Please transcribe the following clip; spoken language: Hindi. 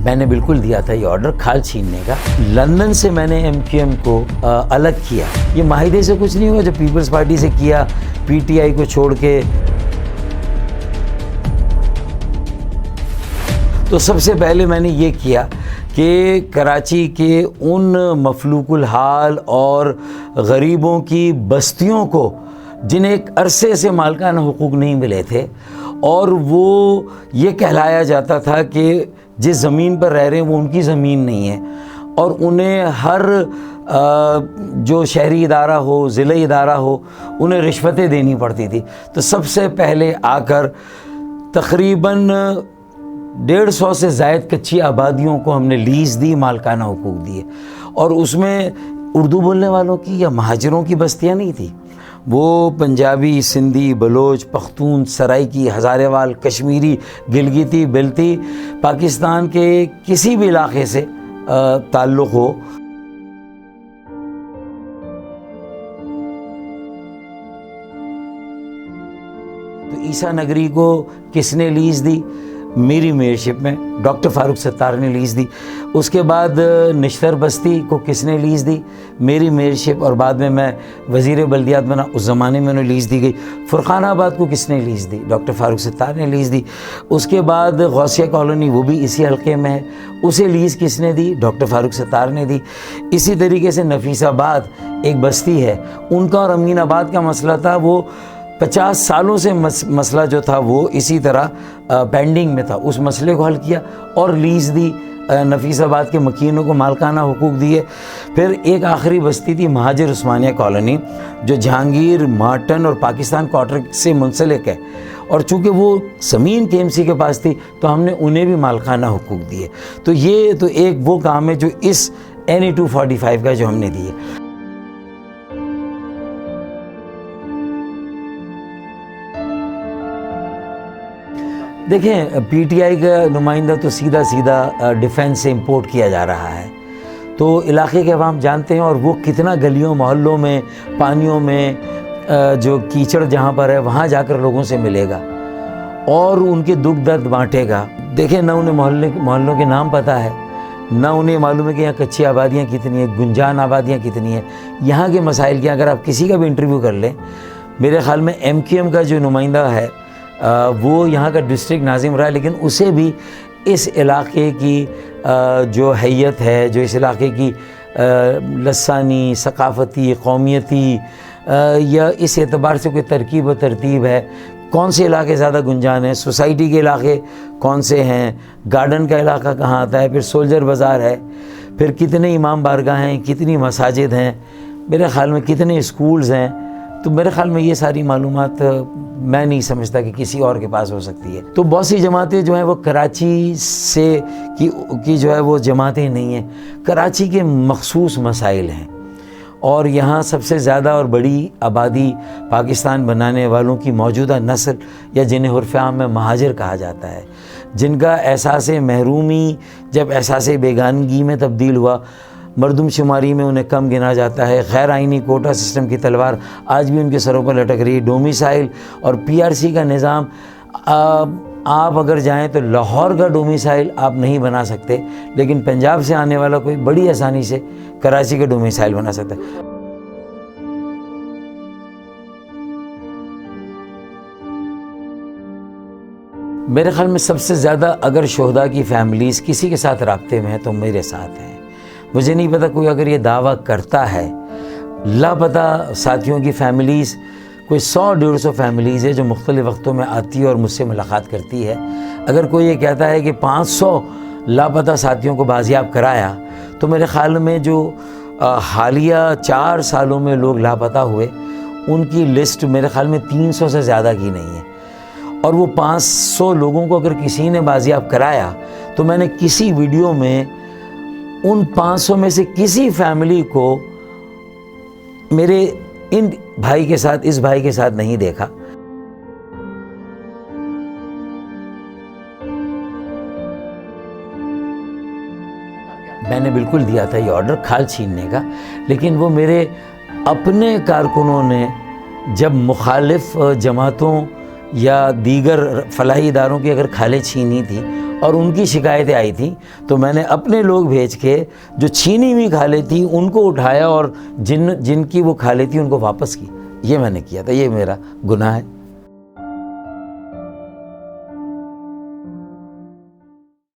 मैंने बिल्कुल दिया था ये ऑर्डर खाल छीनने का। लंदन से मैंने MQM को अलग किया। ये माहिदे से कुछ नहीं हुआ जो पीपल्स पार्टी से किया, PTI को छोड़ के। तो सबसे पहले मैंने ये किया कि कराची के उन मफलूकुल हाल और गरीबों की बस्तियों को जिन्हें एक अरसे से मालिकाना हुकूक नहीं मिले थे और वो ये कहलाया जाता था कि जिस ज़मीन पर रह रहे हैं वो उनकी ज़मीन नहीं है और उन्हें हर जो शहरी इदारा हो, ज़िला इदारा हो, उन्हें रिश्वतें देनी पड़ती थी। तो सबसे पहले आकर तकरीबन 150 से ज़ायद कच्ची आबादियों को हमने लीज़ दी, मालिकाना हुकूक दिए। और उसमें उर्दू बोलने वालों की या महाजिरों की बस्तियाँ नहीं थी, वो पंजाबी, सिंधी, बलोच, पख्तून, सराइकी, हज़ारेवाल, कश्मीरी, गिलगिती, बिल्ती, पाकिस्तान के किसी भी इलाके से ताल्लुक़ हो। तो ईसा नगरी को किसने लीज़ दी? मेरी मेयरशिप में डॉक्टर फ़ारूक सत्तार ने लीज़ दी। उसके बाद निश्तर बस्ती को किसने लीज़ दी? मेरी मेयरशिप, और बाद में मैं वज़ीर बल्दियात बना, उस ज़माने में उन्हें लीज़ दी गई। फुरखानाबाद को किसने लीज़ दी? डॉक्टर फ़ारूक सत्तार ने लीज़ दी। उसके बाद गौसिया कॉलोनी, वो भी इसी हल्के में है, उसे लीज़ किसने दी? डॉक्टर फ़ारूक सत्तार ने दी। इसी तरीके से नफीसाबाद एक बस्ती है, उनका और अमीनाबाद का मसला था, वो 50 सालों से मसला जो था वो इसी तरह पेंडिंग में था। उस मसले को हल किया और लीज़ दी, नफीसाबाद के मकीनों को मालिकाना हुकूक दिए। फिर एक आखिरी बस्ती थी महाजिर उस्मानिया कॉलोनी, जो जहांगीर, मार्टन और पाकिस्तान क्वार्टर से मुंसलिक है, और चूँकि वो ज़मीन KMC के पास थी तो हमने उन्हें भी मालिकाना हुकूक दिए। तो ये तो एक वो काम है जो इस NE 245 का जो हमने दिए। देखें, PTI का नुमाइंदा तो सीधा सीधा डिफेंस से इंपोर्ट किया जा रहा है, तो इलाके के अवाम जानते हैं, और वो कितना गलियों मोहल्लों में, पानियों में जो कीचड़ जहाँ पर है वहाँ जाकर लोगों से मिलेगा और उनके दुख दर्द बांटेगा। देखें, ना उन्हें मोहल्लों के नाम पता है, ना उन्हें मालूम है कि यहाँ कच्ची आबादियाँ कितनी हैं, गुंजान आबादियाँ कितनी हैं, यहाँ के मसाइल की। अगर आप किसी का भी इंटरव्यू कर लें, मेरे ख़्याल में MQM का जो नुमाइंदा है वो यहाँ का डिस्ट्रिक्ट नाजिम रहा है, लेकिन उसे भी इस इलाके की जो हैयत है, जो इस इलाके की लसानी, सकाफ़ती, कौमियती या इस एतबार से कोई तरकीब व तरतीब है, कौन से इलाके ज़्यादा गुंजान हैं, सोसाइटी के इलाके कौन से हैं, गार्डन का इलाका कहाँ आता है, फिर सोल्जर बाज़ार है, फिर कितने इमाम बारगाह हैं, कितनी मसाजिद हैं, मेरे ख़्याल में कितने स्कूल्स हैं। तो मेरे ख़्याल में ये सारी मालूमात मैं नहीं समझता कि किसी और के पास हो सकती है। तो बहुत सी जमातें जो हैं वो कराची से की जो है वो जमातें नहीं हैं, कराची के मखसूस मसाइल हैं, और यहाँ सबसे ज़्यादा और बड़ी आबादी पाकिस्तान बनाने वालों की मौजूदा नस्ल, या जिन्हें उर्फ़ आम में महाजिर कहा जाता है, जिनका एहसास महरूमी जब एहसास बेगानगी में तब्दील हुआ, मरदमशुमारी में उन्हें कम गिना जाता है। गैर आइनी कोटा सिस्टम की तलवार आज भी उनके सरों पर लटक रही है। डोमिसाइल और PRC का निज़ाम, आप अगर जाएं तो लाहौर का डोमिसाइल आप नहीं बना सकते, लेकिन पंजाब से आने वाला कोई बड़ी आसानी से कराची का डोमिसाइल बना सकता है। मेरे ख़्याल में सबसे ज़्यादा अगर शोहदा की फैमिलीज़ किसी के साथ राब्ते में है तो मेरे साथ हैं। मुझे नहीं पता कोई अगर ये दावा करता है, लापता साथियों की फैमिलीज़ कोई 100-150 फैमिलीज़ है जो मुख्तलिफ़ वक्तों में आती है और मुझसे मुलाकात करती है। अगर कोई ये कहता है कि 500 लापता साथियों को बाजियाब कराया, तो मेरे ख़्याल में जो हालिया 4 सालों में लोग लापता हुए उनकी लिस्ट मेरे ख़्याल में 300 से ज़्यादा की नहीं है। और वो 500 लोगों को अगर किसी ने बाजियाब कराया तो मैंने किसी वीडियो में उन 500 में से किसी फैमिली को मेरे इन भाई के साथ, इस भाई के साथ नहीं देखा। मैंने बिल्कुल दिया था ये ऑर्डर खाल छीनने का, लेकिन वो मेरे अपने कारकुनों ने जब मुखालिफ जमातों या दीगर फलाही इदारों की अगर खालें छीनी थी और उनकी शिकायतें आई थी, तो मैंने अपने लोग भेज के जो छीनी हुई खालें थी उनको उठाया और जिनकी वो खालें थी उनको वापस की। ये मैंने किया था, ये मेरा गुनाह है।